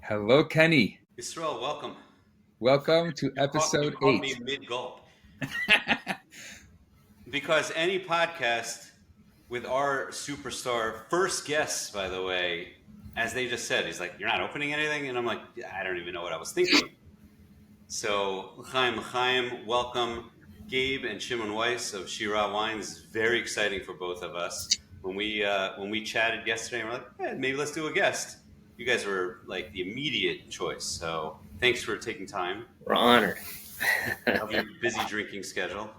Hello, Kenny. Yisroel, welcome. Welcome to You episode caught me 8. mid-gulp. Because any podcast with our superstar, first guest, by the way, as they just said, he's like, "You're not opening anything?" And I'm like, I don't even know what I was thinking. So, L'chaim, welcome. Gabe and Shimon Weiss of Shirah Wines. This is very exciting for both of us. When we chatted yesterday, we're like, maybe let's do a guest. You guys were like the immediate choice. So thanks for taking time. We're honored. Of your busy drinking schedule.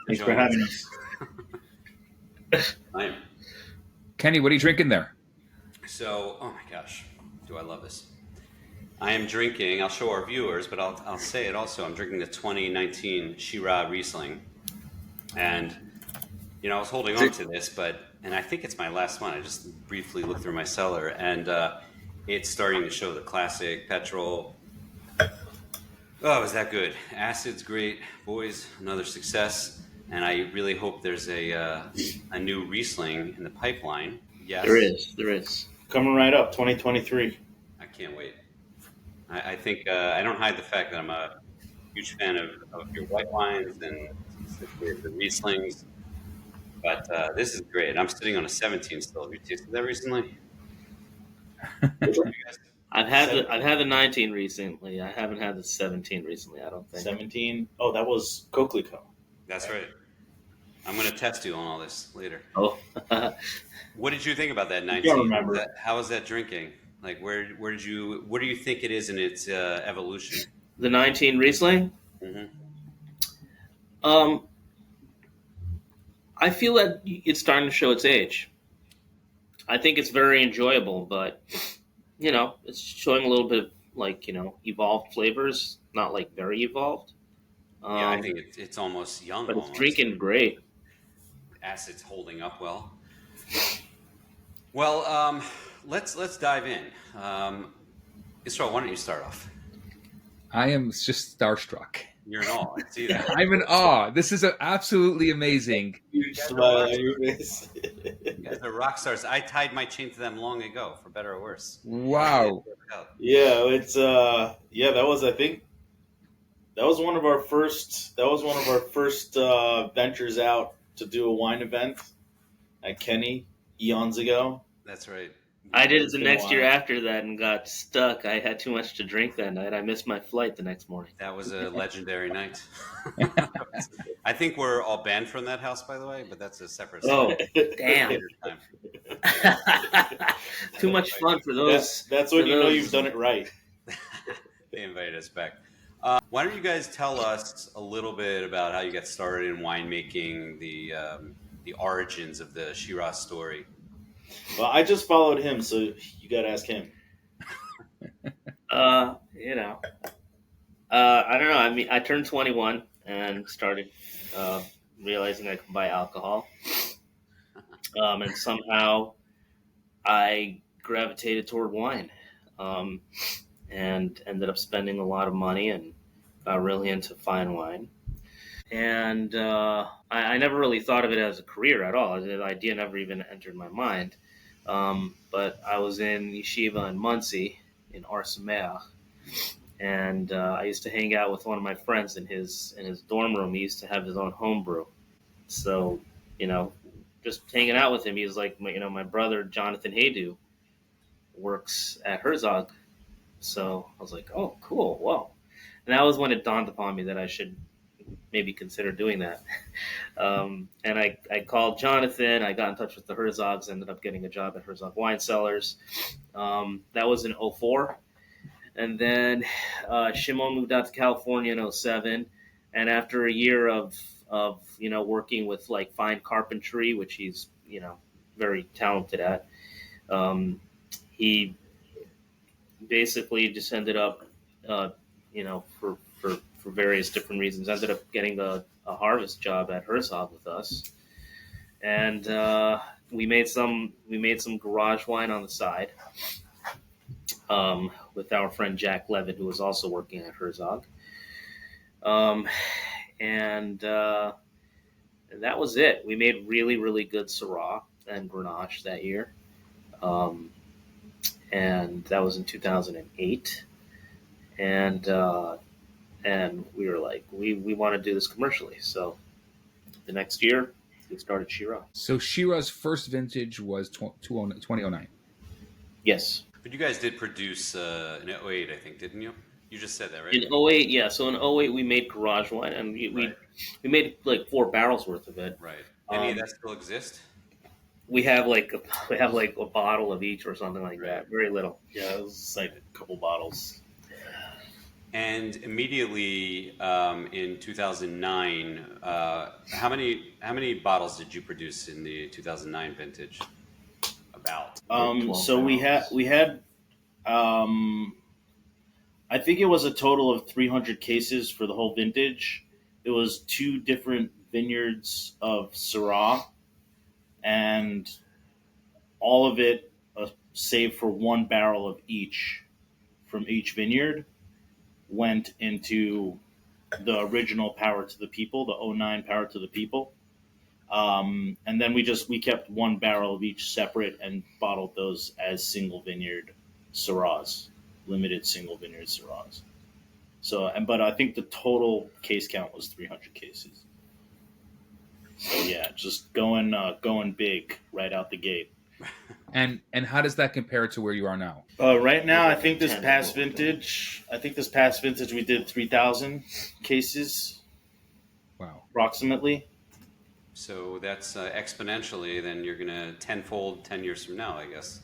Thanks for having us. Kenny, what are you drinking there? So, oh my gosh, do I love this. I am drinking, I'll show our viewers, but I'll say it also. I'm drinking the 2019 Shirah Riesling. And, I was holding on to this, and I think it's my last one. I just briefly looked through my cellar, and it's starting to show the classic petrol. Oh, is that good? Acid's great. Boys, another success. And I really hope there's a new Riesling in the pipeline. Yes. There is. Coming right up, 2023. I can't wait. I think I don't hide the fact that I'm a huge fan of your white wines and specifically the Rieslings. But this is great. I'm sitting on a 17 still. Have you tasted that recently? I've had the 19 recently. I haven't had the 17 recently. I don't think 17. Oh, that was Coquelicot. That's right. I'm going to test you on all this later. Oh, what did you think about that 19? I don't remember. How was that drinking? Like, what do you think it is in its evolution? the 19 Riesling. Mm-hmm. I feel that it's starting to show its age. I think it's very enjoyable, but it's showing a little bit of evolved flavors, not like very evolved. Yeah, I think it's almost young. But almost. it's drinking great. Acid's holding up well. Well, let's dive in. Yisroel, why don't you start off? I am just starstruck. You're in awe. I see that. I'm in awe. This is absolutely amazing. Huge smile on your face. You guys are rock stars. I tied my chain to them long ago, for better or worse. Wow. Yeah, it's that was, I think, that was one of our first ventures out to do a wine event at Kenny eons ago. That's right. I did it the next year after that and got stuck. I had too much to drink that night. I missed my flight the next morning. That was a legendary night. I think we're all banned from that house, by the way, but that's a separate Oh, story. damn. Too much fun for those. That's when you know you've done it right. They invited us back. Why don't you guys tell us a little bit about how you got started in winemaking, the origins of the Shirah story? Well, I just followed him, so you got to ask him. I don't know. I mean, I turned 21 and started realizing I could buy alcohol. And somehow I gravitated toward wine and ended up spending a lot of money and got really into fine wine. And I never really thought of it as a career at all. The idea never even entered my mind. But I was in yeshiva in Muncie, in Ar Sameach, and I used to hang out with one of my friends in his dorm room. He used to have his own home brew. So, just hanging out with him, he was like, my brother, Jonathan Haydu, works at Herzog. So I was like, oh, cool, whoa. And that was when it dawned upon me that I should maybe consider doing that. And I called Jonathan. I got in touch with the Herzogs, ended up getting a job at Herzog Wine Cellars. That was in 2004. And then Shimon moved out to California in 2007. And after a year of working with like fine carpentry, which he's, very talented at, he basically just ended up, for various different reasons, ended up getting a harvest job at Herzog with us, and we made some garage wine on the side with our friend Jack Levin, who was also working at Herzog, and that was it. We made really, really good Syrah and Grenache that year, and that was in 2008. And we were like, we want to do this commercially. So the next year, we started Shirah. So Shirah's first vintage was 2009. Yes. But you guys did produce in '08, I think, didn't you? You just said that, right? In '08, yeah. So in '08, we made garage wine, and Right. we made like 4 barrels worth of it. Right. Any of Um, that still exist? we have like a bottle of each or something like that. Very little. Yeah, it was like a couple bottles. And immediately in 2009, how many bottles did you produce in the 2009 vintage? About. 12 So barrels. we had I think it was a total of 300 cases for the whole vintage. It was 2 different vineyards of Syrah, and all of it, save for 1 barrel of each from each vineyard, went into the original Power to the People, the '09 Power to the People. And then we kept 1 barrel of each separate and bottled those as single vineyard Syrahs, limited single vineyard Syrahs. So, but I think the total case count was 300 cases. So yeah, just going big right out the gate. And how does that compare to where you are now? Right now, I Like think this 10 past total. vintage, we did 3,000 cases Wow. approximately. So that's exponentially. Then you're gonna tenfold 10 years from now, I guess.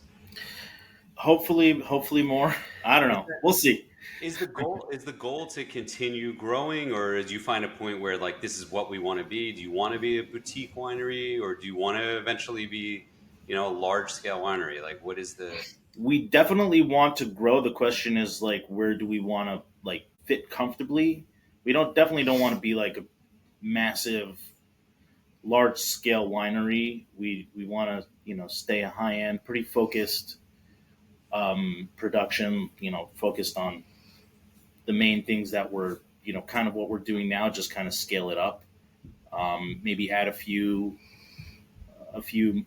Hopefully more. I don't know. We'll see. Is the goal to continue growing, or do you find a point where like this is what we want to be? Do you want to be a boutique winery, or do you want to eventually be, a large scale winery? Like, what is the We definitely want to grow. The question is like, where do we want to like fit comfortably? We definitely don't want to be like a massive, large scale winery. We want to stay a high end, pretty focused production. Focused on the main things that we're kind of what we're doing now. Just kind of scale it up. Maybe add a few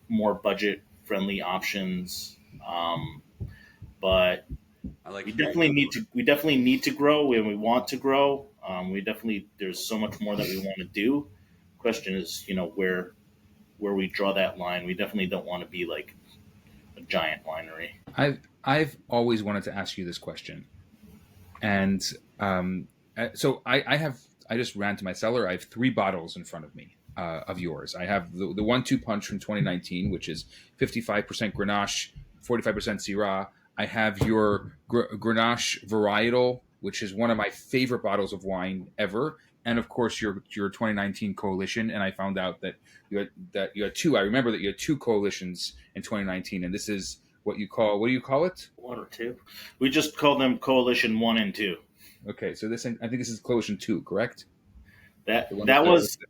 more budget friendly options. But I like we hearing definitely that. need to grow, and we want to grow. There's so much more that we want to do. Question is, where we draw that line. We definitely don't want to be like a giant winery. I've always wanted to ask you this question, and so I just ran to my cellar. I have 3 bottles in front of me of yours. I have the 1-2 punch from 2019, which is 55% Grenache, 45% Syrah. I have your Grenache varietal, which is one of my favorite bottles of wine ever, and of course your 2019 coalition. And I found out that you had 2. I remember that you had 2 coalitions in 2019, and this is what do you call it? 1 or 2. We just call them Coalition 1 and 2. Okay, so I think this is coalition 2, correct? That The one that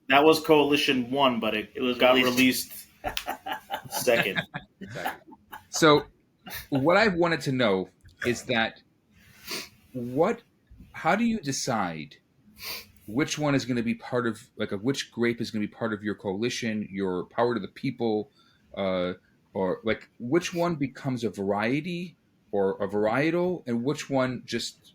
that- was Coalition 1, but it was got released- released second. So what I wanted to know is that how do you decide which one is going to be part of which grape is going to be part of your coalition, your Power to the People, or like which one becomes a variety or a varietal, and which one just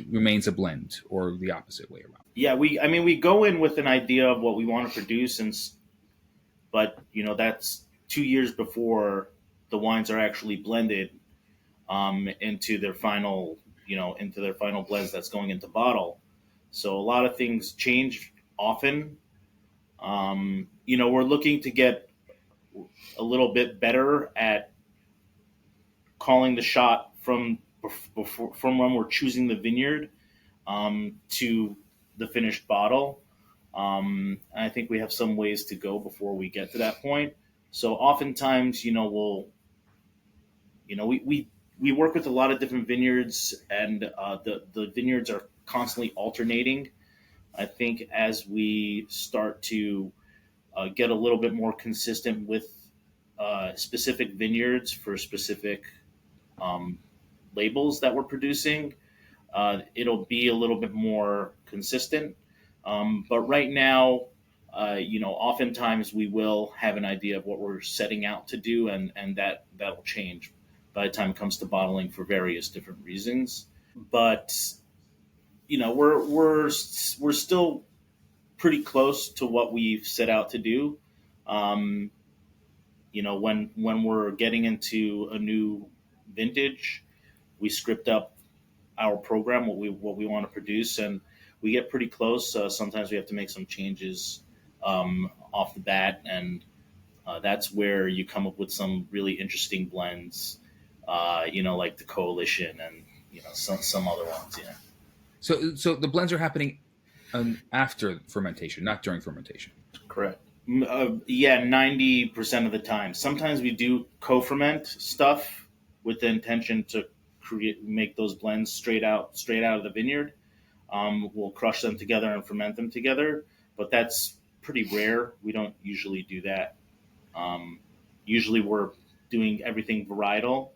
remains a blend, or the opposite way around? Yeah, we go in with an idea of what we want to produce, but that's 2 years before the wines are actually blended into their final blends that's going into bottle. So a lot of things change often. We're looking to get a little bit better at calling the shot from when we're choosing the vineyard to the finished bottle. I think we have some ways to go before we get to that point. So oftentimes, we work with a lot of different vineyards, and the vineyards are constantly alternating. I think as we start to get a little bit more consistent with specific vineyards for specific labels that we're producing, it'll be a little bit more consistent. But right now, oftentimes we will have an idea of what we're setting out to do, and that will change by the time it comes to bottling for various different reasons. But we're still pretty close to what we've set out to do. Um, when we're getting into a new vintage, we script up our program, what we want to produce, and we get pretty close. Sometimes we have to make some changes off the bat, and that's where you come up with some really interesting blends, like the Coalition and some other ones. Yeah. So the blends are happening after fermentation, not during fermentation. Correct. Yeah, 90% of the time. Sometimes we do co-ferment stuff with the intention to make those blends straight out of the vineyard. We'll crush them together and ferment them together, but that's pretty rare. We don't usually do that. Usually we're doing everything varietal,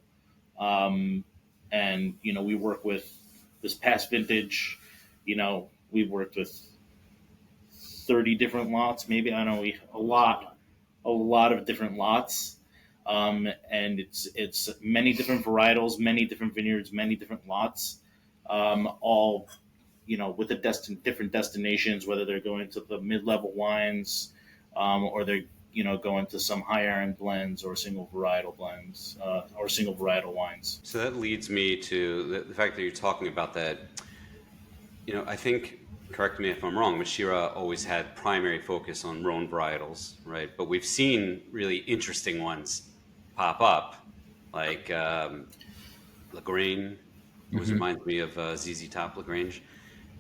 and we work with this past vintage. We worked with 30 different lots, maybe. I don't know, a lot of different lots, and it's many different varietals, many different vineyards, many different lots, all with the different destinations, whether they're going to the mid-level wines, or they're going to some higher-end blends or single varietal blends, or single varietal wines. So that leads me to the fact that you're talking about that. I think, correct me if I'm wrong, but Shirah always had primary focus on Rhone varietals, right? But we've seen really interesting ones pop up, like Lagrange, which reminds me of ZZ Top Lagrange,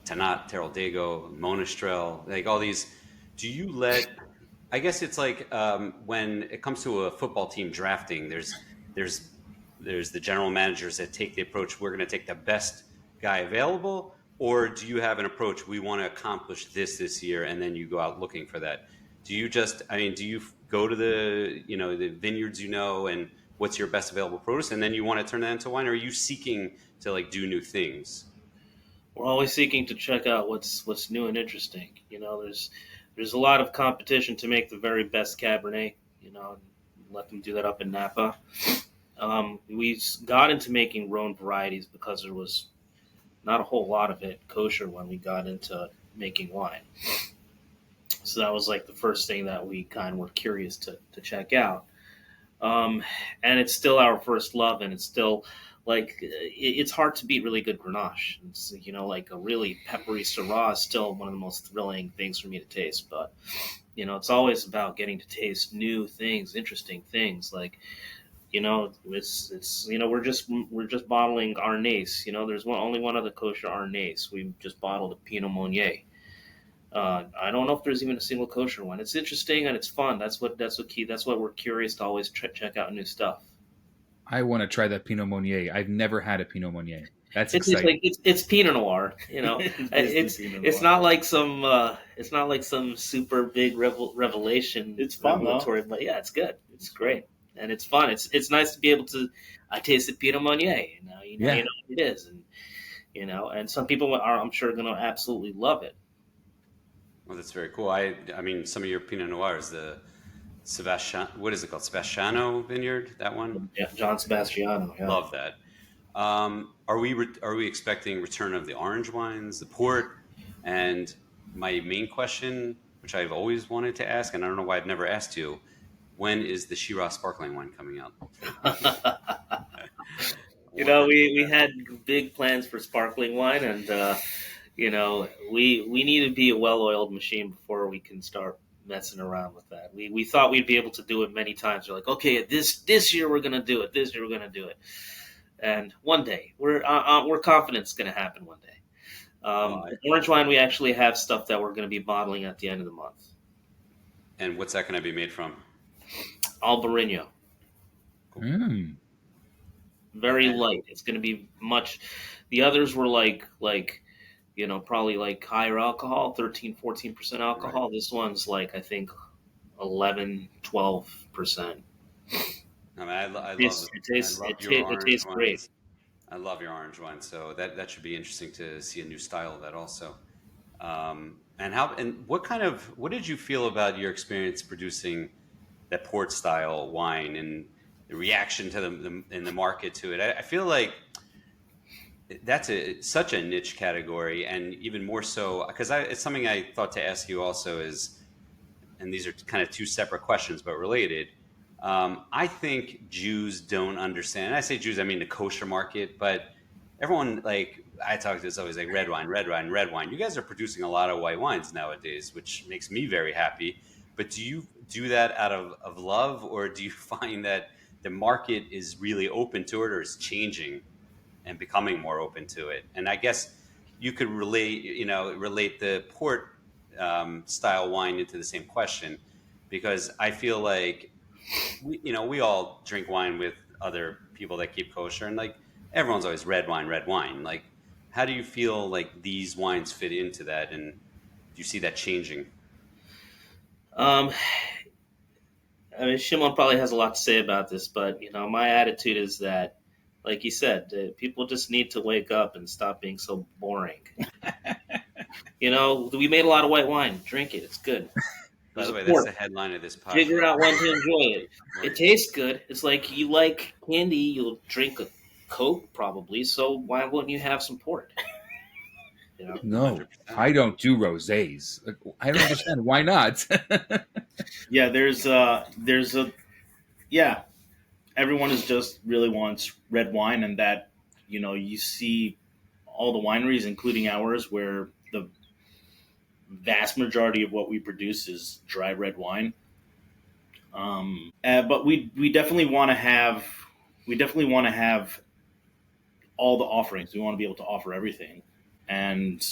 Tanat, Terrell-Dago, Monastrell, like all these. Do you I guess it's like when it comes to a football team drafting, there's the general managers that take the approach, we're going to take the best guy available, or do you have an approach, we want to accomplish this year, and then you go out looking for that? Do you go to the vineyards and what's your best available produce, and then you want to turn that into wine, or are you seeking to do new things? We're always seeking to check out what's new and interesting. There's a lot of competition to make the very best Cabernet. Let them do that up in Napa. We got into making Rhone varieties because there was not a whole lot of it kosher when we got into making wine. So that was like the first thing that we kind of were curious to check out. And it's still our first love, and it's still it's hard to beat really good Grenache. It's, like a really peppery Syrah is still one of the most thrilling things for me to taste. But, it's always about getting to taste new things, interesting things. We're just bottling Arnaise. There's only one other kosher Arnaise. We just bottled a Pinot Meunier. I don't know if there's even a single kosher one. It's interesting and it's fun. That's what key. That's what we're curious to always check out new stuff. I want to try that Pinot Meunier. I've never had a Pinot Meunier. That's exciting. It's Pinot Noir. It's not like some super big revelation. It's fun, revelatory, but yeah, it's good. It's great. And it's fun. It's nice to be able to. I tasted Pinot Meunier. You know what it is, and some people are, I'm sure, going to absolutely love it. Well, that's very cool. I mean, some of your Pinot Noirs, the what is it called? Sebastiano Vineyard, that one? Yeah, John Sebastiano. Yeah. Love that. Are we expecting return of the orange wines, the port? And my main question, which I've always wanted to ask, and I don't know why I've never asked you, when is the Shirah sparkling wine coming out? We had big plans for sparkling wine, and we need to be a well-oiled machine before we can start messing around with that. We thought we'd be able to do it many times. We're like, okay, this year we're going to do it. This year we're going to do it. And one day, we're confident it's going to happen one day. Orange wine, we actually have stuff that we're going to be bottling at the end of the month. And what's that going to be made from? Albarino. Cool. Very light. It's going to be much. The others were probably like higher alcohol, 13, 14% alcohol. Right. This one's I think 11, 12%. I love it tastes great. I love your orange wine, so that should be interesting to see a new style of that also. What did you feel about your experience producing that port style wine and the reaction to in the market to it? I feel like that's such a niche category, and even more so because it's something I thought to ask you also is, and these are kind of two separate questions but related. I think Jews don't understand. And I say Jews, I mean the kosher market, but everyone, like I talk to, is always like red wine, red wine, red wine. You guys are producing a lot of white wines nowadays, which makes me very happy. But do you do that out of love, or do you find that the market is really open to it, or is changing and becoming more open to it? And I guess you could relate the port style wine into the same question, because I feel like we all drink wine with other people that keep kosher, and like everyone's always red wine, red wine. Like, how do you feel like these wines fit into that, and do you see that changing? Um, I mean, Shimon probably has a lot to say about this, but my attitude is that, like you said, people just need to wake up and stop being so boring. We made a lot of white wine. Drink it; it's good. By the way, that's the headline of this podcast. Figure out when to enjoy it. It tastes good. It's like you like candy, you'll drink a Coke probably. So why wouldn't you have some port? No, 100%. I don't do rosés. I don't understand why not. Yeah, everyone is just really wants red wine, and that you see all the wineries, including ours, where the vast majority of what we produce is dry red wine. But we definitely want to have all the offerings. We want to be able to offer everything, and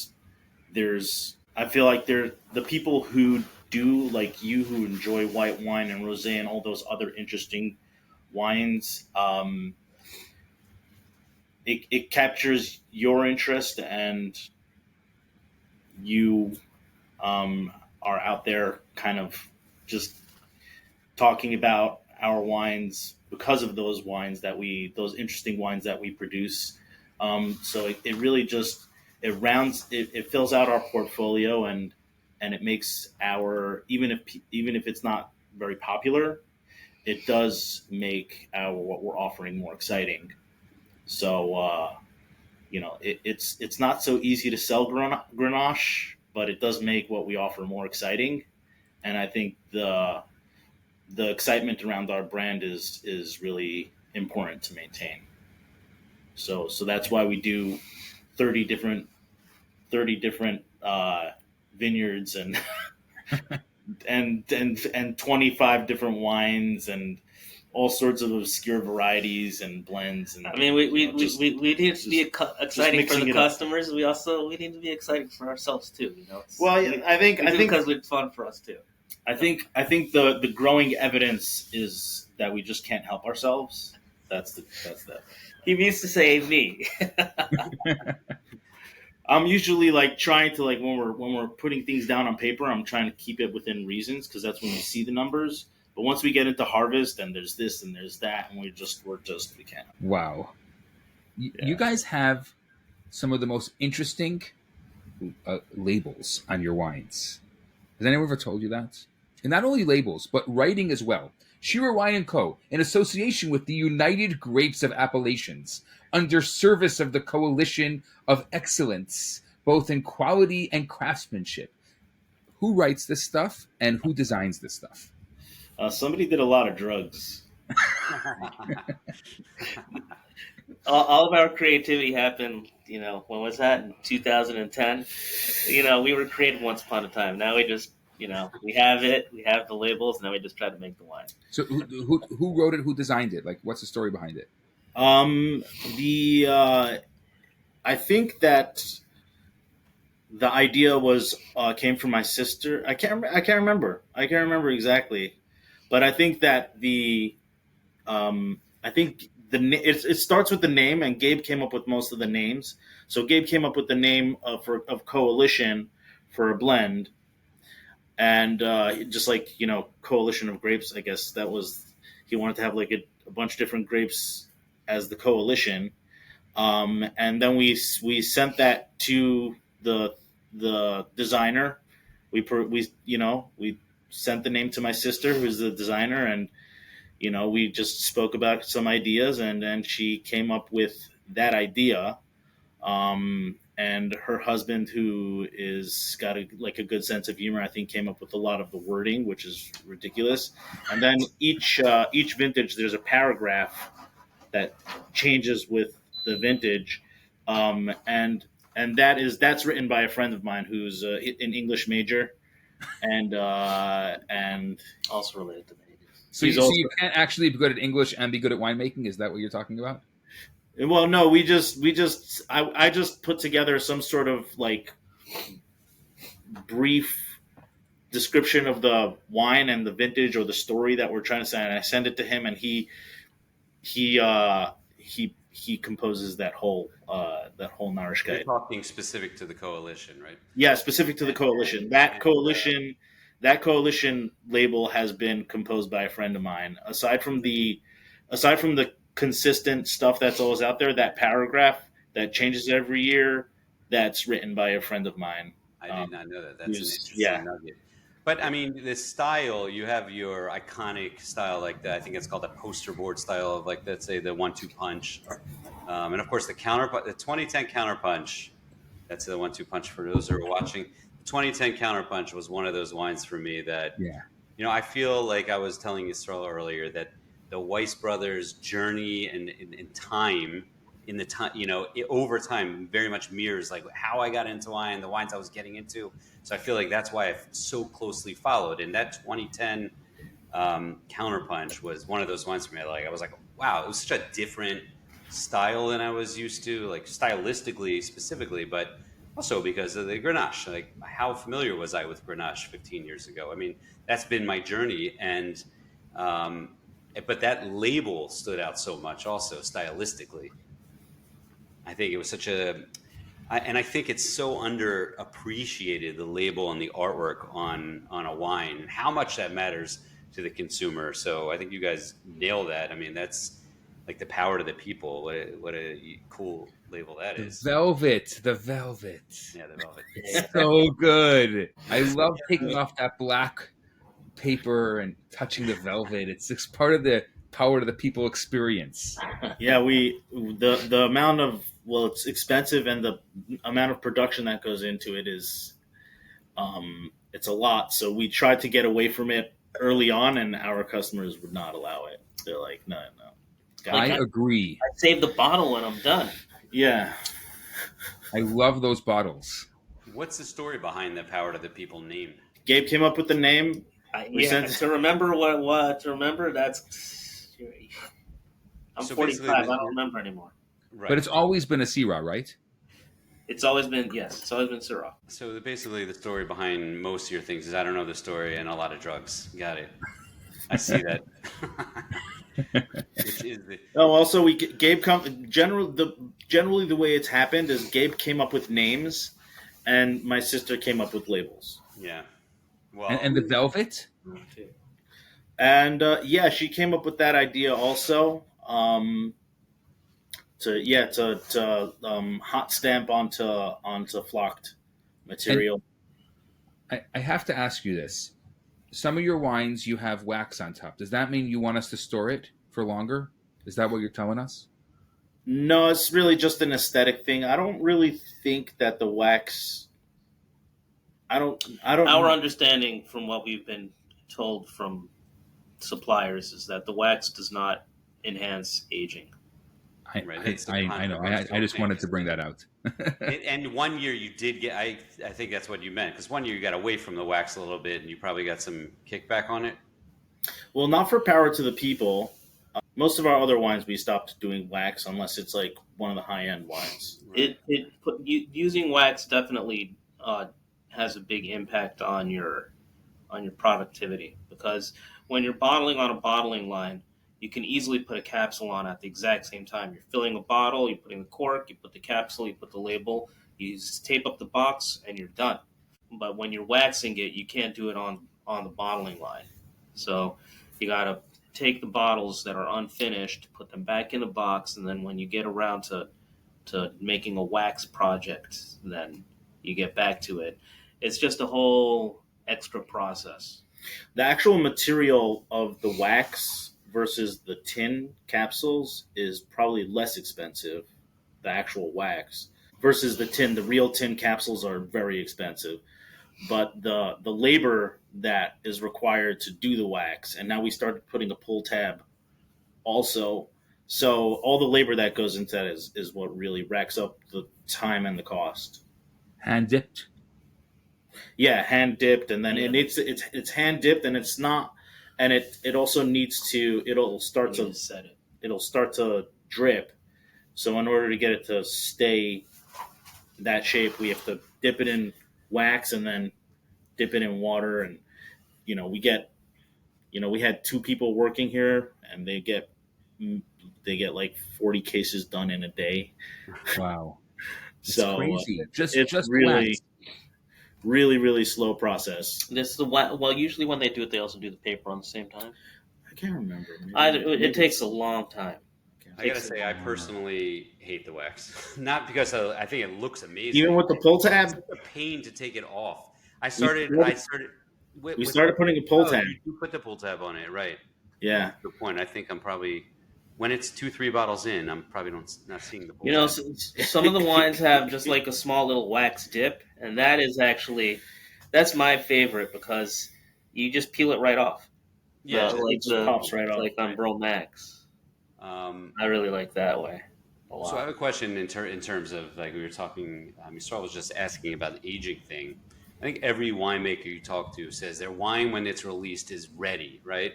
I feel like the people who do like you, who enjoy white wine and rosé and all those other interesting wines. It captures your interest, and you are out there kind of just talking about our wines because of those interesting wines that we produce. So it really just it fills out our portfolio, and it makes even if it's not very popular, it does make what we're offering more exciting. So it's not so easy to sell Grenache, but it does make what we offer more exciting. And I think the excitement around our brand is really important to maintain. So that's why we do 30 different vineyards and and 25 different wines and all sorts of obscure varieties and blends. And I mean, we need to be exciting for the customers. We need to be exciting for ourselves too. Well, I think because it's fun for us too. I think the growing evidence is that we just can't help ourselves. That's the. He means to say me. I'm usually like trying to when we're putting things down on paper, I'm trying to keep it within reasons, because that's when we see the numbers. But once we get into harvest, and there's this and there's that, and we can't. Wow. You guys have some of the most interesting labels on your wines. Has anyone ever told you that? And not only labels, but writing as well. Shirah Wine & Co., in association with the United Grapes of Appellations, under service of the Coalition of Excellence, both in quality and craftsmanship. Who writes this stuff, and who designs this stuff? Somebody did a lot of drugs. All of our creativity happened, when was that? In 2010. We were creative once upon a time. Now we just, we have it. We have the labels. Now we just try to make the wine. So who wrote it? Who designed it? Like, what's the story behind it? I think that the idea came from my sister. I can't remember exactly. But I think that it starts with the name, and Gabe came up with most of the names. So Gabe came up with the name of Coalition for a blend, and just like Coalition of Grapes. I guess that was, he wanted to have like a bunch of different grapes as the coalition, and then we sent that to the the designer. We sent the name to my sister, who's the designer, and we just spoke about some ideas, and then she came up with that idea. And her husband, who is got a good sense of humor, I think came up with a lot of the wording, which is ridiculous. And then each vintage, there's a paragraph that changes with the vintage, and that's written by a friend of mine who's an English major, and Also related to me. So you can't actually be good at English and be good at winemaking? Is that what you're talking about? Well, no, I just put together some sort of brief description of the wine and the vintage or the story that we're trying to say, and I send it to him, and he composes that whole Narish You're guide. talking specific to the coalition, right? Yeah, specific to the coalition. That coalition label has been composed by a friend of mine. Aside from the consistent stuff that's always out there, that paragraph that changes every year, that's written by a friend of mine. I did not know that. That's an interesting yeah. nugget. But I mean, the style, you have your iconic style like that. I think it's called a poster board style of let's say the 1-2 punch. And of course the 2010 counterpunch, that's the 1-2 punch for those who are watching. The 2010 counterpunch was one of those wines for me that, I feel like I was telling Yisroel earlier that the Weiss brothers' journey in time, over time, very much mirrors how I got into wine, the wines I was getting into. So I feel like that's why I've so closely followed. And that 2010 counterpunch was one of those wines for me. I was like, wow, it was such a different style than I was used to, stylistically specifically, but also because of the Grenache. How familiar was I with Grenache 15 years ago? I mean, that's been my journey, and but that label stood out so much also stylistically. I think it was and I think it's so underappreciated, the label and the artwork on a wine, and how much that matters to the consumer. So I think you guys nail that. I mean, that's the power to the people. What a cool label that is. The velvet. Yeah, the velvet. It's so good. I love taking off that black paper and touching the velvet. It's part of the power to the people experience. Yeah, the amount of, it's expensive, and the amount of production that goes into it is it's a lot. So we tried to get away from it early on, and our customers would not allow it. They're like, no. I agree. I save the bottle when I'm done. Yeah. I love those bottles. What's the story behind the power to the people name? Gabe came up with the name. To remember what it was, that's... I'm 45. I don't remember anymore. Right. But it's always been a Shirah, right? It's always been Shirah. So basically the story behind most of your things is I don't know the story and a lot of drugs. Got it. I see that. Which is also Gabe generally the way it's happened is Gabe came up with names, and my sister came up with labels. Yeah. Well, and the velvet. And she came up with that idea also. To hot stamp onto flocked material. And I have to ask you this. Some of your wines, you have wax on top. Does that mean you want us to store it for longer? Is that what you're telling us? No, it's really just an aesthetic thing. I don't really think that the wax... I don't. Our understanding from what we've been told from suppliers is that the wax does not enhance aging. I know. I just wanted to bring that out. And 1 year you did get, I think that's what you meant, because 1 year you got away from the wax a little bit and you probably got some kickback on it. Well, not for power to the people. Most of our other wines we stopped doing wax unless it's one of the high-end wines. Right. Using wax definitely has a big impact on your productivity, because when you're bottling on a bottling line, you can easily put a capsule on at the exact same time. You're filling a bottle, you're putting the cork, you put the capsule, you put the label, you just tape up the box, and you're done. But when you're waxing it, you can't do it on the bottling line. So you got to take the bottles that are unfinished, put them back in the box, and then when you get around to making a wax project, then you get back to it. It's just a whole extra process. The actual material of the wax versus the tin capsules is probably less expensive, the actual wax, versus the tin. The real tin capsules are very expensive. But the labor that is required to do the wax, and now we started putting a pull tab also. So all the labor that goes into that is what really racks up the time and the cost. Hand dipped. Yeah, hand dipped, and then Yeah. it's hand dipped, and it's not, and it also needs to it'll start You to just said it. it'll start to drip. So in order to get it to stay that shape, we have to dip it in wax and then dip it in water, and we get we had two people working here, and they get like 40 cases done in a day. Wow, it's So crazy. Just it's wax. really, really slow process. This is the well. Usually, when they do it, they also do the paper on the same time. I can't remember. It takes a long time. I gotta say, I personally hate the wax. Not because I think it looks amazing. Even with the pull It's tab, such a pain to take it off. I We started. we started putting a pull tab. You put the pull tab on it, right? Yeah. Good point. I think I'm probably when it's 2-3 bottles in, I'm probably not seeing the pull You know, tab. some of the wines have just like a small little wax dip, and that's my favorite because you just peel it right off. Yeah. like It pops right off. like on Bro Max. I really like that way a lot. So I have a question in terms of like we were talking. Yisroel was just asking about the aging thing. I think every winemaker you talk to says their wine when it's released is ready, right?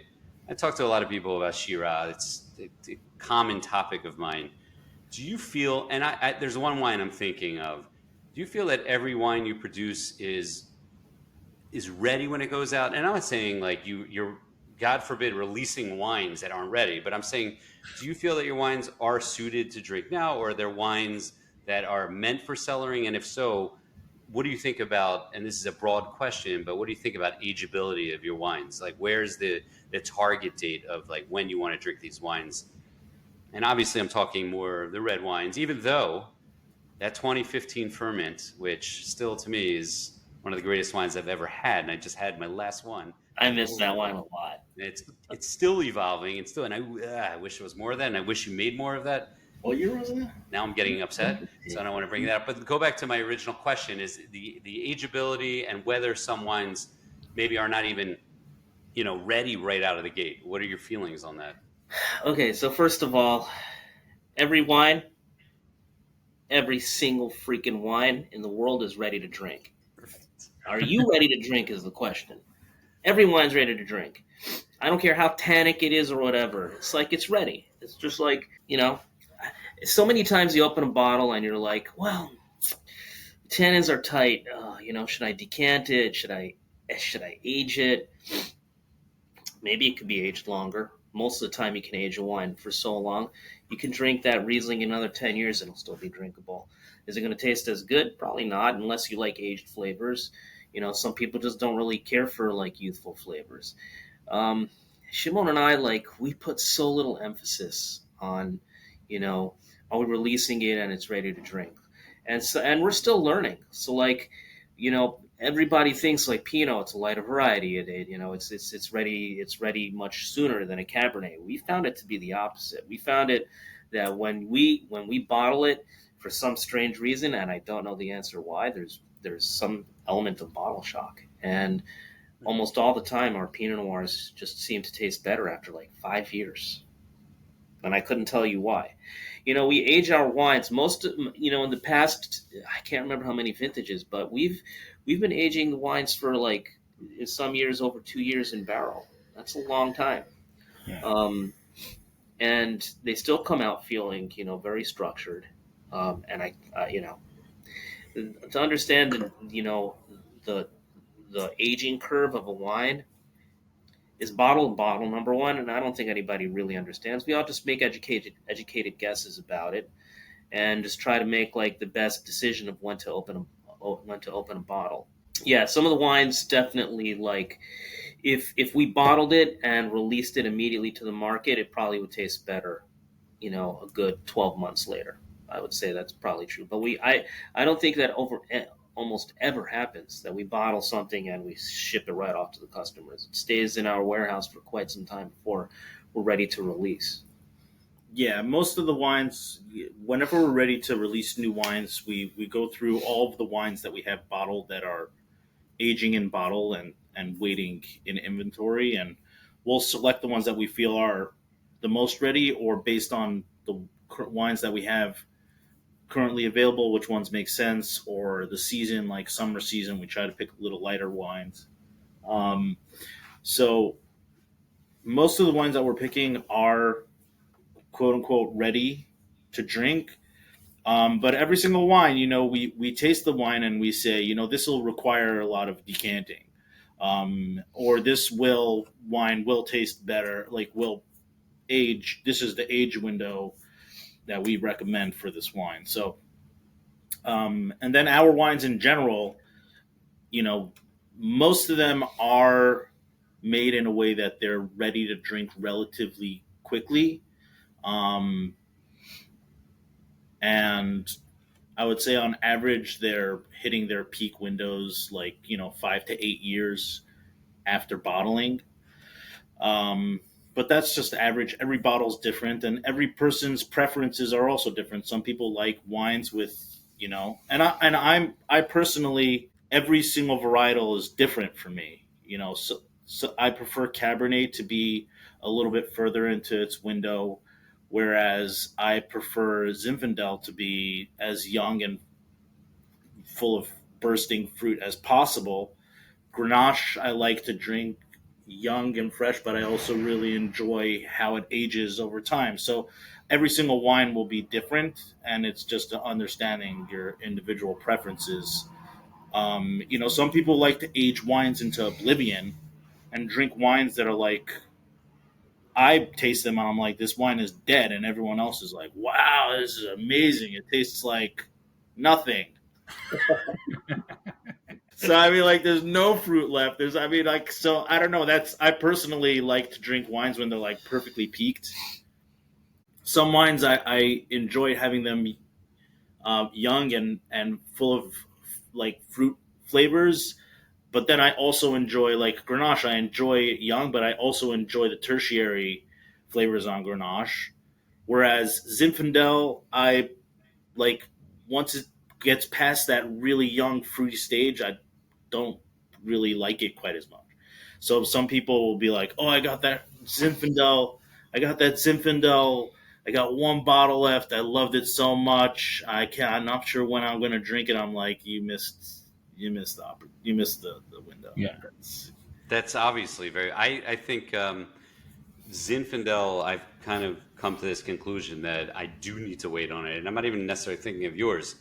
I talk to a lot of people about Shirah. It's a common topic of mine. Do you feel? And there's one wine I'm thinking of. Do you feel that every wine you produce is ready when it goes out? And I'm not saying like you're God forbid releasing wines that aren't ready, but I'm saying, do you feel that your wines are suited to drink now, or are there wines that are meant for cellaring? And if so, what do you think about? And this is a broad question, but what do you think about ageability of your wines? Like, where's the target date of like when you want to drink these wines? And obviously, I'm talking more the red wines, even though that 2015 ferment, which still to me is one of the greatest wines I've ever had, and I just had my last one. I miss that wine a lot. It's still evolving. And I wish it was more of that, and I wish you made more of that. What year was that? Now I'm getting upset, so I don't want to bring that up. But go back to my original question: is the ageability and whether some wines maybe are not even ready right out of the gate. What are your feelings on that? Okay, so first of all, every single freaking wine in the world is ready to drink. Perfect. Are you ready to drink is the question. Every wine's ready to drink. I don't care how tannic it is or whatever. It's like it's ready. It's just like, so many times you open a bottle and you're like, well, tannins are tight. Should I decant it? Should I age it? Maybe it could be aged longer. Most of the time you can age a wine for so long. You can drink that Riesling in another 10 years and it'll still be drinkable. Is it going to taste as good? Probably not, unless you like aged flavors. Some people just don't really care for like youthful flavors. Shimon and I, we put so little emphasis on, are we releasing it and it's ready to drink? And we're still learning. So everybody thinks like Pinot, it's a lighter variety. It's ready much sooner than a Cabernet. We found it to be the opposite. We found it that when we bottle it for some strange reason, and I don't know the answer why, there's some element of bottle shock. And almost all the time our Pinot Noirs just seem to taste better after 5 years. And I couldn't tell you why. We age our wines in the past, I can't remember how many vintages, but we've been aging the wines for in some years over 2 years in barrel. That's a long time. Yeah. And they still come out feeling, very structured. And I to understand the aging curve of a wine is bottle number one, and I don't think anybody really understands. We all just make educated guesses about it, and just try to make the best decision of when to open a bottle. Yeah, some of the wines definitely if we bottled it and released it immediately to the market, it probably would taste better, a good 12 months later. I would say that's probably true. But I don't think that almost ever happens that we bottle something and we ship it right off to the customers. It stays in our warehouse for quite some time before we're ready to release. Yeah, most of the wines, whenever we're ready to release new wines, we go through all of the wines that we have bottled that are aging in bottle and waiting in inventory. And we'll select the ones that we feel are the most ready, or based on the wines that we have currently available, which ones make sense, or the season, like summer season, we try to pick a little lighter wines. So most of the wines that we're picking are quote unquote ready to drink. But every single wine, we taste the wine and we say, this will require a lot of decanting. Or this wine will taste better, like will age. This is the age window that we recommend for this wine. So, and then our wines in general, most of them are made in a way that they're ready to drink relatively quickly. And I would say on average, they're hitting their peak windows 5 to 8 years after bottling. But that's just average. Every bottle's different, and every person's preferences are also different. Some people like wines with, I personally, every single varietal is different for me. So I prefer Cabernet to be a little bit further into its window, whereas I prefer Zinfandel to be as young and full of bursting fruit as possible. Grenache I like to drink young and fresh, but I also really enjoy how it ages over time. So every single wine will be different, and it's just understanding your individual preferences. Some people like to age wines into oblivion and drink wines that are like, I taste them and I'm like, this wine is dead, and everyone else is like, wow, this is amazing. It tastes like nothing. So I mean, like, there's no fruit left. So I don't know. I personally like to drink wines when they're like perfectly peaked. Some wines I enjoy having them young and full of like fruit flavors, but then I also enjoy, like Grenache. I enjoy young, but I also enjoy the tertiary flavors on Grenache. Whereas Zinfandel, I like once it gets past that really young fruity stage, I don't really like it quite as much. So some people will be like, "Oh, I got that Zinfandel. I got that Zinfandel. I got one bottle left. I loved it so much. I'm not sure when I'm going to drink it." I'm like, you missed the window. Yeah. That's obviously very. I think Zinfandel. I've kind of come to this conclusion that I do need to wait on it, and I'm not even necessarily thinking of yours,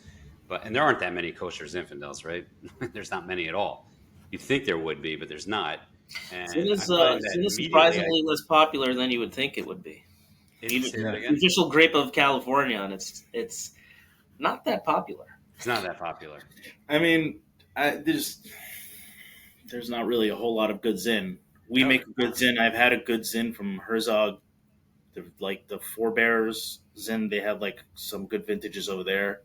and there aren't that many kosher Zinfandels, right? There's not many at all. You'd think there would be, but there's not. And Sin is immediately surprisingly less popular than you would think it would be. Say that The again? official grape of California, and it's not that popular. It's not that popular. I mean, there's not really a whole lot of good Zin. We make a good Zin. I've had a good Zin from Herzog. The Forebears Zin, they have like some good vintages over there.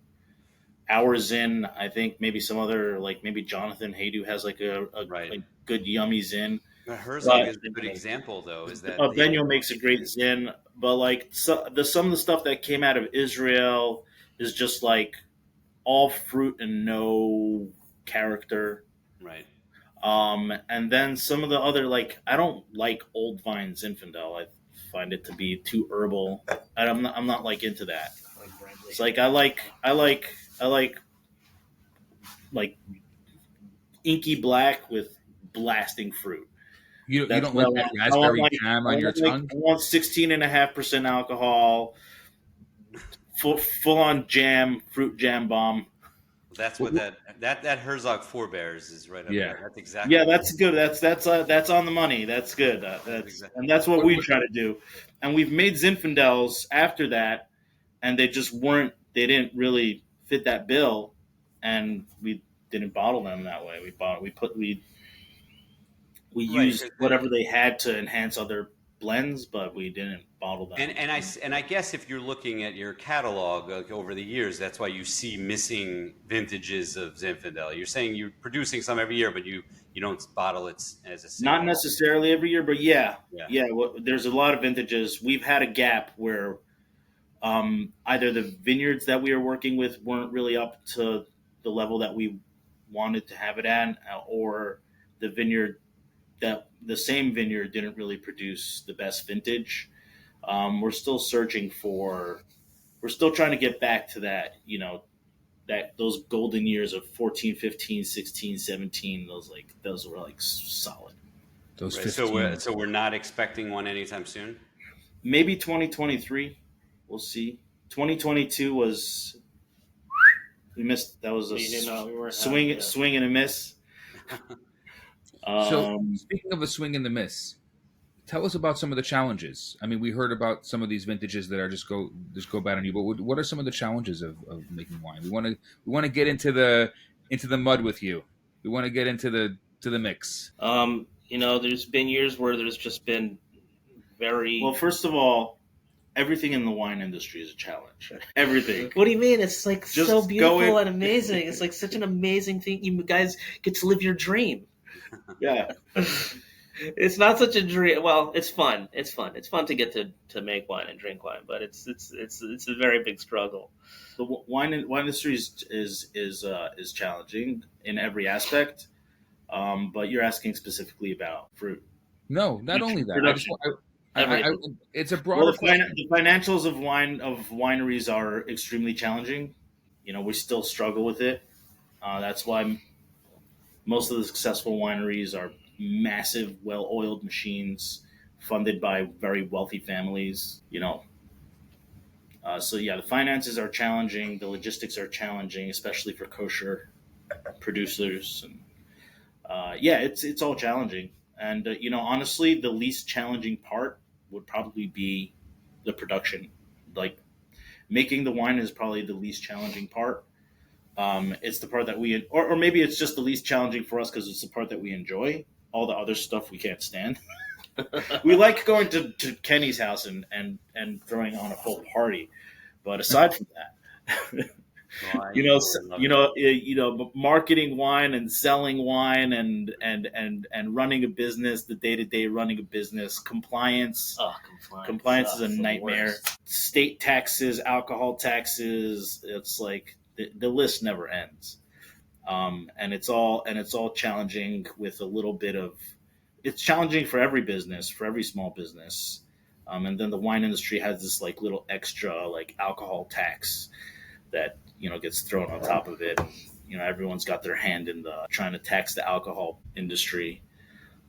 Our Zin, I think maybe some other, like maybe Jonathan Haydu has like a good yummy Zin. But Herzog is a good example, though. Is that Benyo makes a great Zin, but like some of the stuff that came out of Israel is just like all fruit and no character. right? And then some of the other, like, I don't like Old Vine Zinfandel. I find it to be too herbal. I'm not like into that. It's like I like inky black with blasting fruit. You don't like that raspberry jam on your tongue? I want 16.5% alcohol, full on jam, fruit jam bomb. That's what that Herzog Forebears is right up there. That's exactly. Yeah, that's good. That's on the money. That's good. And that's what we try to do. And we've made Zinfandels after that, and they just weren't. They didn't really fit that bill, and we didn't bottle them that way. We used whatever they had to enhance other blends, but we didn't bottle them. And I guess if you're looking at your catalog over the years, that's why you see missing vintages of Zinfandel. You're saying you're producing some every year, but you don't bottle it as a single. Not necessarily every year, but yeah. Yeah. Well, there's a lot of vintages. We've had a gap where either the vineyards that we were working with weren't really up to the level that we wanted to have it at, or the same vineyard didn't really produce the best vintage. We're still trying to get back to that, those golden years of 14, 15, 16, 17. Those were like solid. Those Right. 15. So we're not expecting one anytime soon. Maybe 2023. We'll see. 2022 we missed. That was a swing and a miss. So speaking of a swing and the miss, tell us about some of the challenges. I mean, we heard about some of these vintages that are just go bad on you. But what are some of the challenges of making wine? We want to get into the mud with you. We want to get into the mix. There's been years where there's just been very well. First of all, everything in the wine industry is a challenge. Everything. What do you mean? It's like Just so beautiful go and amazing. It's like such an amazing thing. You guys get to live your dream. Yeah. It's not such a dream. Well, it's fun. It's fun. It's fun to get to make wine and drink wine, but it's a very big struggle. The wine industry is challenging in every aspect. But you're asking specifically about fruit. No, not only that. It's a broader. Well, the financials of wineries are extremely challenging. We still struggle with it. That's why most of the successful wineries are massive, well-oiled machines funded by very wealthy families. So yeah, the finances are challenging. The logistics are challenging, especially for kosher producers. And it's all challenging. And honestly, the least challenging part would probably be the production. Like making the wine is probably the least challenging part. It's the part that or maybe it's just the least challenging for us because it's the part that we enjoy. All the other stuff we can't stand. We like going to Kenny's house and throwing on a full party, but aside from that, marketing wine and selling wine and running a business, the day-to-day running a business, compliance is a nightmare. State taxes, alcohol taxes, it's like the list never ends. And it's all challenging with a little bit of, it's challenging for every business, for every small business. And then the wine industry has this like little extra like alcohol tax that, gets thrown on top of it. Everyone's got their hand in trying to tax the alcohol industry.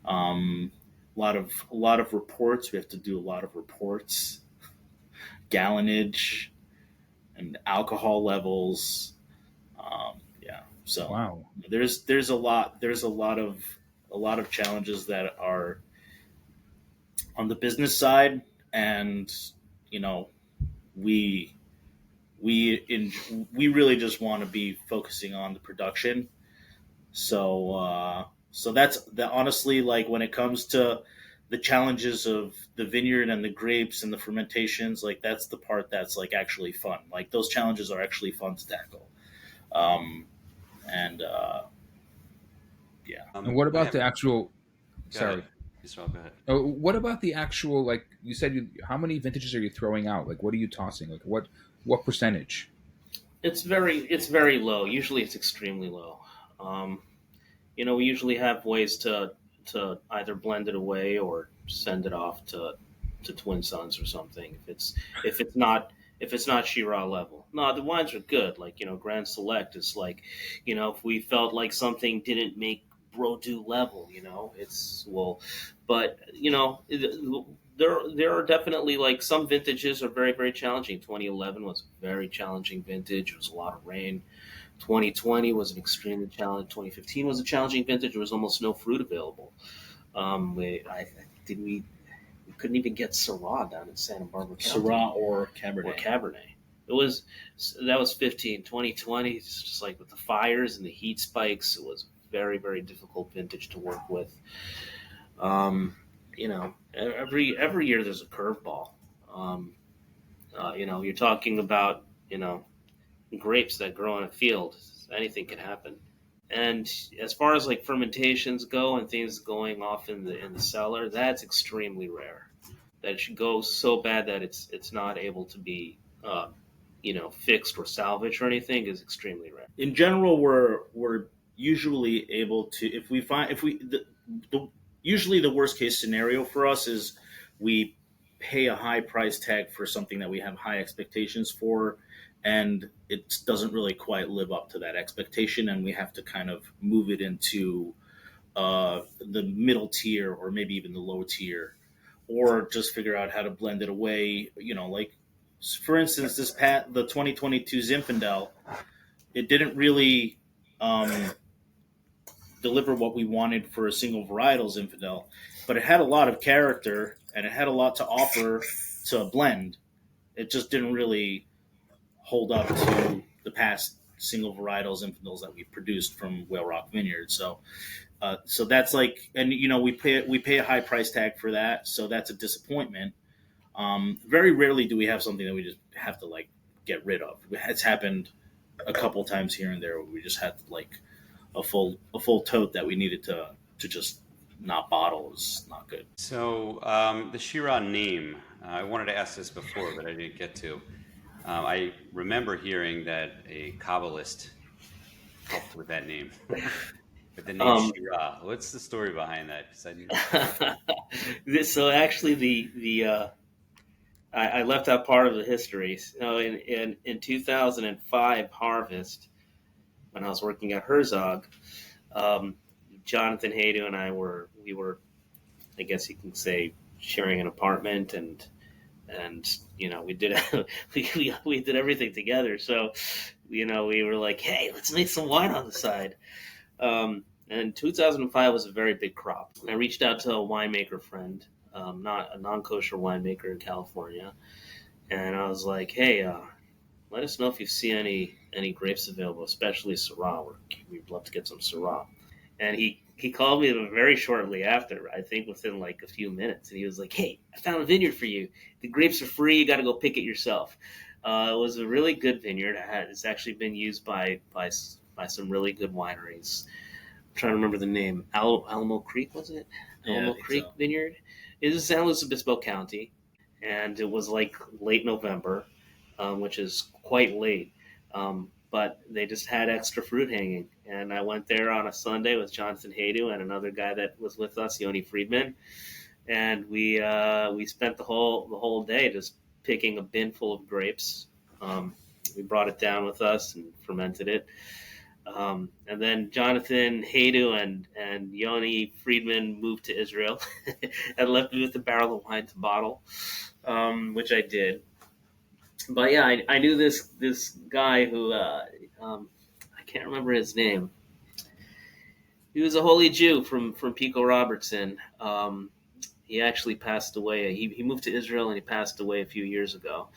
A lot of reports. We have to do a lot of reports, gallonage and alcohol levels. So wow. There's a lot of challenges that are on the business side, and we really just want to be focusing on the production. So that's honestly, like when it comes to the challenges of the vineyard and the grapes and the fermentations, like that's the part that's like actually fun. Like those challenges are actually fun to tackle. And what about the actual? Sorry. Yisroel, go ahead. What about the actual? Like you said, how many vintages are you throwing out? Like, what are you tossing? Like, what percentage? It's very low. Usually, it's extremely low. We usually have ways to either blend it away or send it off to Twin Sons or something. If it's not Shirah level. No, the wines are good. Like, Grand Select is like, if we felt like something didn't make Brodu level, but there are definitely like some vintages are very, very challenging. 2011 was a very challenging vintage. It was a lot of rain. 2020 was an extremely challenging. 2015 was a challenging vintage. There was almost no fruit available. We couldn't even get Syrah down in Santa Barbara County. Syrah or Cabernet. That was 15. 2020, it's just like with the fires and the heat spikes, it was very, very difficult vintage to work with. Every year there's a curveball. Um, you're talking about, grapes that grow in a field. Anything can happen. And as far as like fermentations go and things going off in the cellar, that's extremely rare. That it should go so bad that it's not able to be fixed or salvaged or anything is extremely rare. In general, we're usually able to, if we find, if we the usually the worst case scenario for us is we pay a high price tag for something that we have high expectations for, and it doesn't really quite live up to that expectation, and we have to kind of move it into the middle tier or maybe even the low tier, or just figure out how to blend it away. Like for instance, the 2022 Zinfandel, it didn't really deliver what we wanted for a single varietal Zinfandel, but it had a lot of character and it had a lot to offer to a blend. It just didn't really hold up to the past single varietal Zinfandels that we produced from Whale Rock Vineyard. So that's like, and we pay a high price tag for that, so that's a disappointment. Very rarely do we have something that we just have to like get rid of. It's happened a couple times here and there where we just had like a full tote that we needed to just not bottle. Is not good. So the Shirah name, I wanted to ask this before, but I didn't get to. I remember hearing that a Kabbalist helped with that name. But the name Shirah, what's the story behind that? 'Cause So actually, I left out part of the history. So in 2005 harvest, when I was working at Herzog, Jonathan Haydu and we were, I guess you can say, sharing an apartment, and we did we did everything together. So we were like, hey, let's make some wine on the side. And 2005 was a very big crop. I reached out to a winemaker friend, not a non-kosher winemaker in California, and I was like, hey, let us know if you see any grapes available, especially Syrah. We'd love to get some Syrah. And he called me very shortly after, I think within like a few minutes, and he was like, hey, I found a vineyard for you. The grapes are free. You got to go pick it yourself. It was a really good vineyard. It's actually been used by some really good wineries. I'm trying to remember the name. Alamo Creek, was it? Yeah, Alamo Creek so. Vineyard. It was San Luis Obispo County, and it was like late November, which is quite late. But they just had extra fruit hanging. And I went there on a Sunday with Jonathan Haydu and another guy that was with us, Yoni Friedman. And we spent the whole day just picking a bin full of grapes. We brought it down with us and fermented it. And then Jonathan Haydu and Yoni Friedman moved to Israel and left me with a barrel of wine to bottle, which I did. But yeah, I knew this guy who I can't remember his name. He was a holy Jew from Pico Robertson. He actually passed away. He moved to Israel and he passed away a few years ago.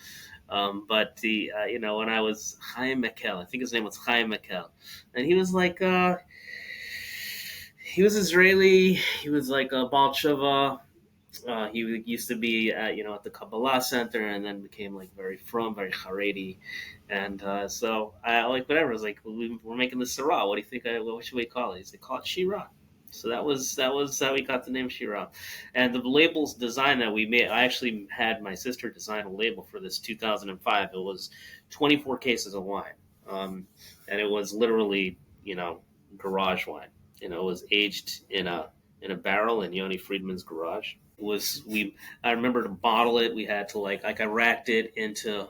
But when I was Chaim Mekel, I think his name was Chaim Mekel, and he was like he was Israeli. He was like a Baal Tshuva. He used to be, at the Kabbalah Center, and then became like very Haredi, and so I like whatever. I was like, we're making the Syrah. What do you think? What should we call it? He said, call it Shirah. So that was how we got the name Shirah, and the label's design that we made. I actually had my sister design a label for this 2005. It was 24 cases of wine, and it was literally garage wine. It was aged in a barrel in Yoni Friedman's garage. I remember to bottle it, we had to I racked it into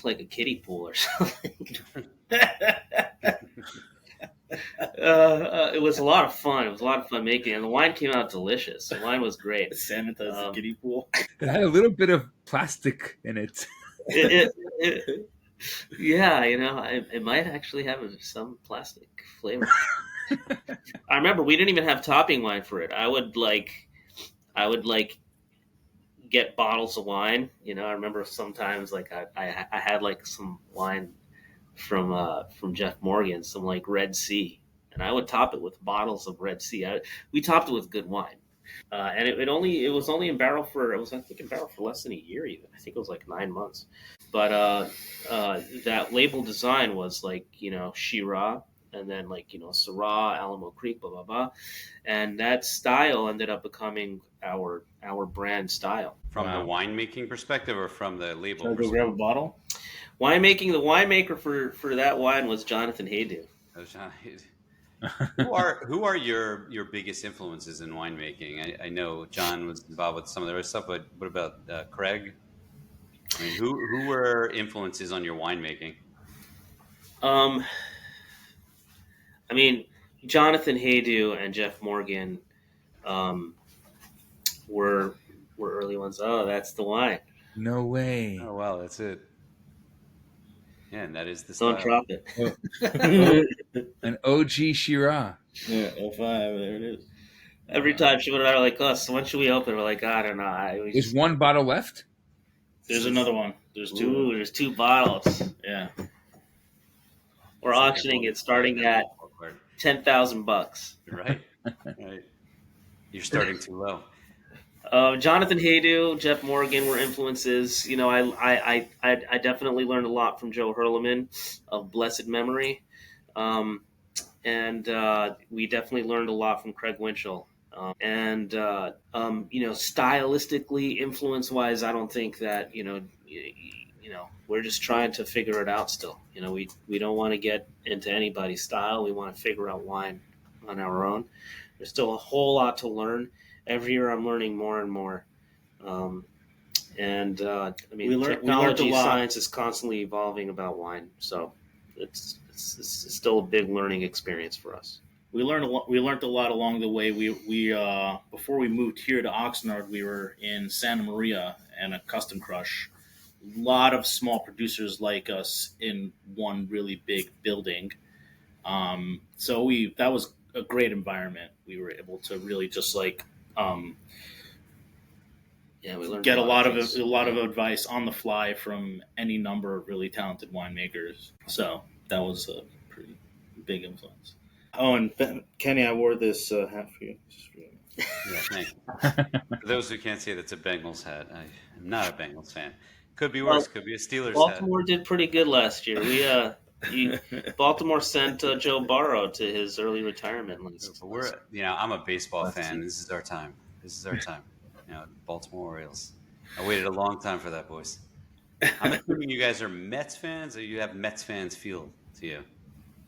like a kiddie pool or something. It was a lot of fun. It was a lot of fun making it, and the wine came out delicious. The wine was great. Sanitized kiddie pool. It had a little bit of plastic in it. Yeah, it might actually have some plastic flavor. I remember we didn't even have topping wine for it. I would get bottles of wine. I remember sometimes I had like some wine from Jeff Morgan, some like Red Sea, and I would top it with bottles of Red Sea. We topped it with good wine. And it was only in barrel for, I think in barrel for less than a year even. I think it was like 9 months. But that label design was like, Shirah, and then like, Syrah, Alamo Creek, blah, blah, blah. And that style ended up becoming our brand style. From the winemaking perspective or from the label Should I go perspective? grab a bottle? The winemaker for that wine was Jonathan Haydu. Who are your biggest influences in winemaking? I know John was involved with some of the other stuff, but what about Craig? I mean, who were influences on your winemaking? I mean, Jonathan Haydu and Jeff Morgan were early ones. Oh, that's the wine. No way. Oh wow, that's it. Yeah, and that is the Don't style. drop it. An OG Shirah. Yeah, 05, there it is. Every time she would have like, "Oh, so when should we open?" We're like, "I don't know." Is one bottle left? There's another one. There's two. Ooh, there's 2 bottles. Yeah. We're auctioning it starting at $10,000. Right. Right. You're starting too low. Jonathan Haydu, Jeff Morgan were influences. I definitely learned a lot from Joe Hurleman of blessed memory, and we definitely learned a lot from Craig Winchell. Stylistically, influence-wise, I don't think that we're just trying to figure it out still. We don't want to get into anybody's style. We want to figure out wine on our own. There's still a whole lot to learn. Every year I'm learning more and more. Technology, science is constantly evolving about wine. So it's still a big learning experience for us. We learned a lot. We learned a lot along the way. We before we moved here to Oxnard, we were in Santa Maria and a custom crush. A lot of small producers like us in one really big building. So that was a great environment. We were able to really just like we learned get a lot of advice on the fly from any number of really talented winemakers. So that was a pretty big influence. Oh, and Kenny, I wore this hat for you. Just for you. Yeah, thanks. For those who can't see it, it's a Bengals hat. I am not a Bengals fan. Could be worse. Could be a Steelers Baltimore hat. did pretty good last year. Baltimore sent Joe Burrow to his early retirement list. But I'm a baseball fan. This is our time. Baltimore Orioles. I waited a long time for that, boys. I'm assuming you guys are Mets fans, or you have Mets fans feel to you?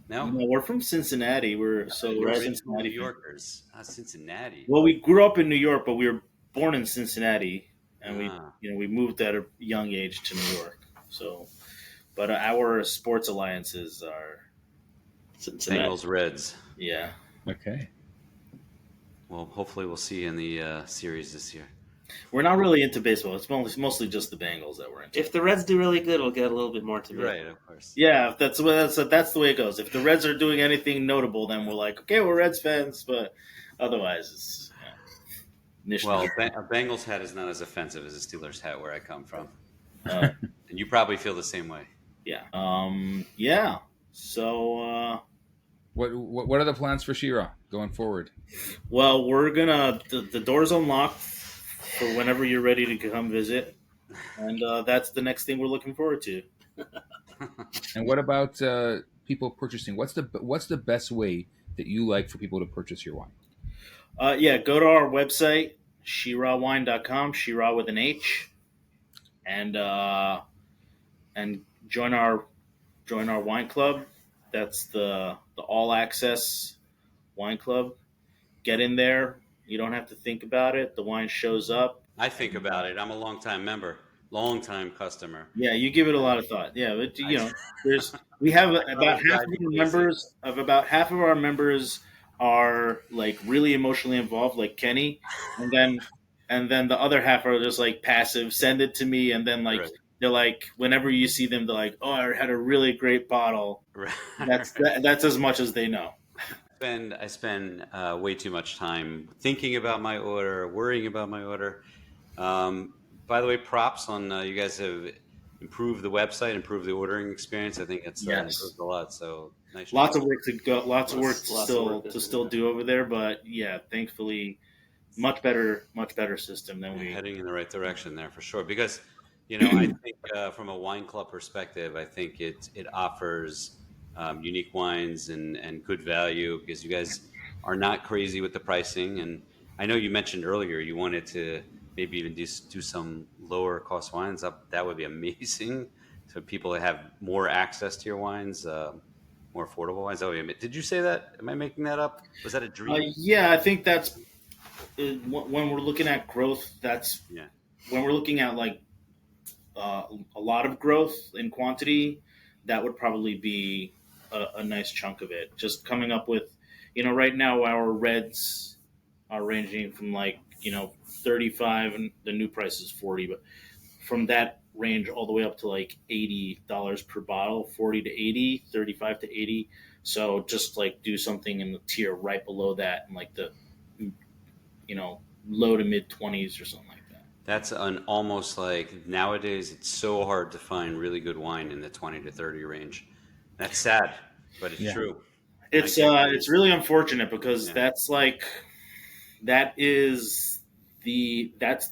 No, we're from Cincinnati. We're Cincinnati New Yorkers. Cincinnati. Well, we grew up in New York, but we were born in Cincinnati, and we moved at a young age to New York. So, but our sports alliances are Cincinnati. Bengals, Reds. Yeah. Okay. Well, hopefully we'll see you in the series this year. We're not really into baseball. It's mostly just the Bengals that we're into. If the Reds do really good, we'll get a little bit more to me. Right, of course. Yeah, that's the way it goes. If the Reds are doing anything notable, then we're like, okay, we're Reds fans. But otherwise, it's well, a Bengals hat is not as offensive as a Steelers hat where I come from, and you probably feel the same way. Yeah. Yeah. So. What are the plans for Shirah going forward? Well, we're gonna the door's unlocked for whenever you're ready to come visit, and that's the next thing we're looking forward to. And what about people purchasing? What's the best way that you like for people to purchase your wine? Go to our website, shirahwine.com, Shirah with an H, and join our wine club. That's the all access wine club. Get in there. You don't have to think about it. The wine shows up. I think about it. I'm a longtime member, longtime customer. Yeah, you give it a lot of thought. Yeah, but we have about half of our members are like really emotionally involved, like Kenny, and then the other half are just like passive. Send it to me, and then like. Right. They're like, whenever you see them, they're like, "Oh, I had a really great bottle." Right. That's as much as they know. I spend way too much time thinking about my order, worrying about my order. By the way, props on you guys have improved the website, improved the ordering experience. I think it's improved a lot. So nice. Lots of work to go. Lots of work to still do over there, but yeah, thankfully much better system than we. Heading in the right direction there for sure. Because, I think from a wine club perspective, I think it offers unique wines and good value because you guys are not crazy with the pricing. And I know you mentioned earlier you wanted to maybe even do some lower cost wines. That would be amazing. So people have more access to your wines, more affordable wines. Oh, did you say that? Am I making that up? Was that a dream? Yeah, I think that's when we're looking at growth. That's Yeah. when we're looking at like a lot of growth in quantity. That would probably be a nice chunk of it. Just coming up with, right now our reds are ranging from like 35, and the new price is 40, but from that range all the way up to like $80 per bottle, 40 to 80, 35 to 80. So just like do something in the tier right below that, and like the low to mid 20s or something like that. That's an almost like nowadays it's so hard to find really good wine in the 20 to 30 range. That's sad, but it's true. It's really unfortunate because Yeah. that's the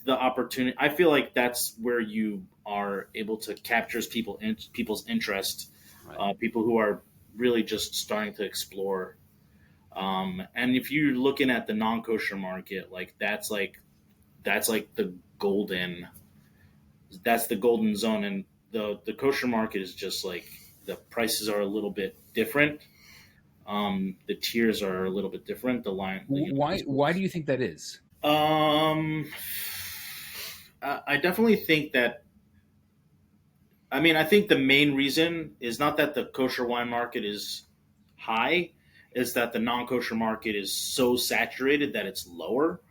opportunity. I feel like that's where you are able to capture people's interest, Right. people who are really just starting to explore. And if you're looking at the non-kosher market, that's the golden zone, and the kosher market is just like the prices are a little bit different. The tiers are a little bit different. The line. Why do you think that is? I definitely think that. I mean, I think the main reason is not that the kosher wine market is high, is that the non-kosher market is so saturated that it's lower.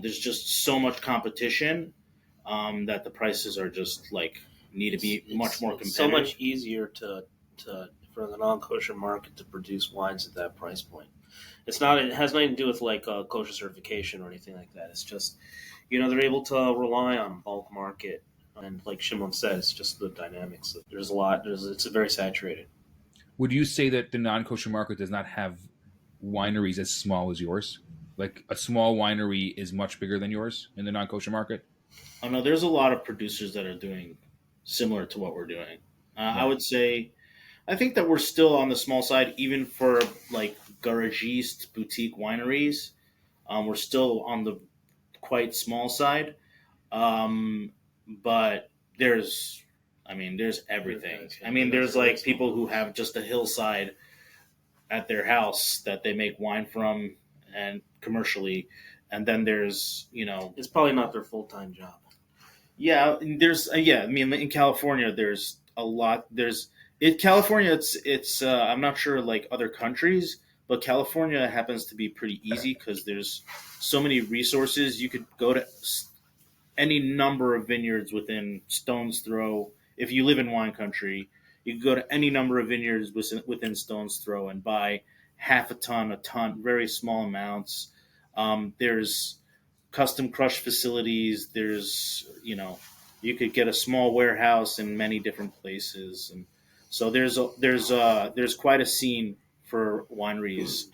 There's just so much competition that the prices are just like need to be much more competitive. It's so much easier to for the non-kosher market to produce wines at that price point. It has nothing to do with like kosher certification or anything like that. It's just they're able to rely on bulk market, and like Shimon said, it's just the dynamics. There's a lot. It's very saturated. Would you say that the non-kosher market does not have wineries as small as yours? Like a small winery is much bigger than yours in the non-kosher market? Oh no, there's a lot of producers that are doing similar to what we're doing. I would say, I think that we're still on the small side, even for like garagiste boutique wineries. We're still on the quite small side, but there's everything. I mean, there's like people who have just a hillside at their house that they make wine from, and commercially, and then there's It's probably not their full-time job. yeah, there's I mean, in California there's a lot. California, it's I'm not sure like other countries, but California happens to be pretty easy because there's so many resources. You could go to any number of vineyards within stone's throw. If you live in wine country, you can go to any number of vineyards within stone's throw and buy half a ton, very small amounts. There's custom crush facilities. There's you could get a small warehouse in many different places, and so there's quite a scene for wineries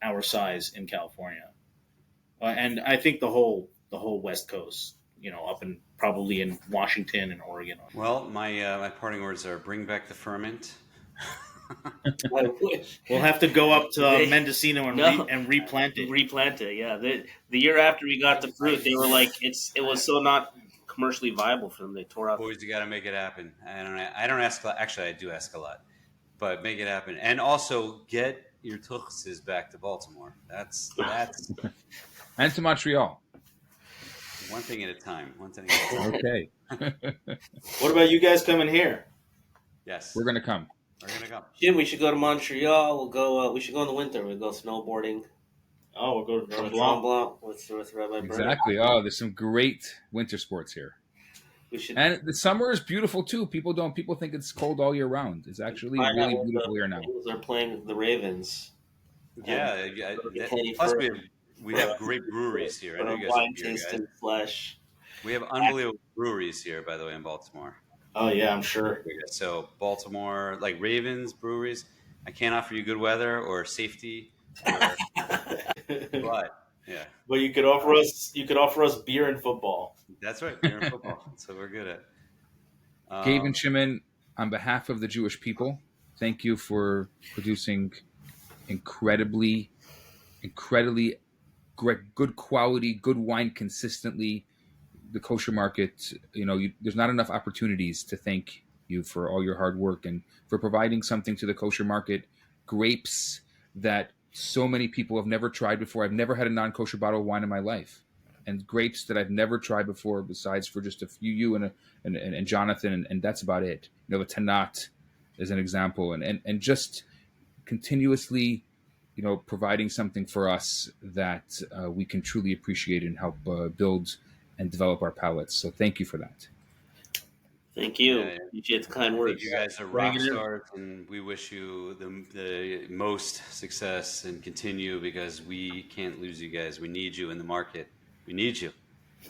our size in California, and I think the whole West Coast, up in probably in Washington and Oregon. Well, my parting words are bring back the ferment. I wish. We'll have to go up to Mendocino and replant it. Replant it, yeah. The year after we got the fruit, they were like, it was so not commercially viable for them. They tore out. Boys, you got to make it happen. I don't ask. Actually, I do ask a lot, but make it happen, and also get your tuchses back to Baltimore. That's And to Montreal. one thing at a time. Okay. What about you guys coming here? Yes, We're going to come. we're gonna go. Jim, we should go to Montreal. We'll go. We should go in the winter. We'll go snowboarding. Oh, we'll go to Tremblant Tremblant. Blanc with Rabbi Bernath. Exactly. Oh, there's some great winter sports here. We should. And the summer is beautiful too. People think it's cold all year round. It's actually find out really what beautiful the here now. Eagles are playing the Ravens. Yeah, plus we have great breweries here. I know you guys wine are here, taste guys. and flesh. We have unbelievable breweries here, by the way, in Baltimore. Oh yeah, I'm sure. So Baltimore, like Ravens breweries, I can't offer you good weather or safety, but Yeah, But you could offer us beer and football. that's right. Beer and football. That's what we're good at. Gabe and Um, Shimon, on behalf of the Jewish people, thank you for producing incredibly, incredibly great, good quality, good wine consistently. The kosher market, there's not enough opportunities to thank you for all your hard work and for providing something to the kosher market. Grapes that so many people have never tried before. I've never had a non-kosher bottle of wine in my life, and grapes that I've never tried before, besides for just a few, you and Jonathan, and that's about it. The Tanat is an example, and just continuously, providing something for us that we can truly appreciate and help build and develop our palates. So thank you for that. Thank you. yeah, Appreciate the kind I think words. you guys are Bring rock it in. stars, and we wish you the most success and continue because we can't lose you guys. We need you in the market. We need you.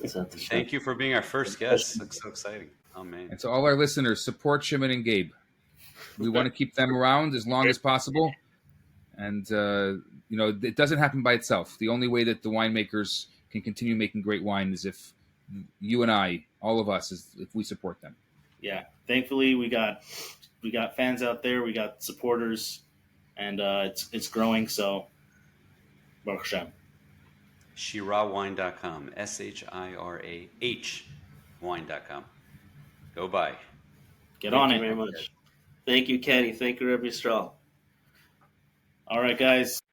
That's And thank you for being our first guest. Looks so exciting. Oh man. And to all our listeners, support Shimon and Gabe. We want to keep them around as long as possible. And, it doesn't happen by itself. The only way that the winemakers can continue making great wine is if you and I, all of us, is if we support them. Yeah, thankfully we got fans out there, we got supporters, and it's growing. So, Baruch Hashem. ShirahWine.com. SHIRAH wine.com. Go buy. Get Thank on you it. very much. Thank you, Kenny. Thank you, Rabbi Yisroel. All right, guys.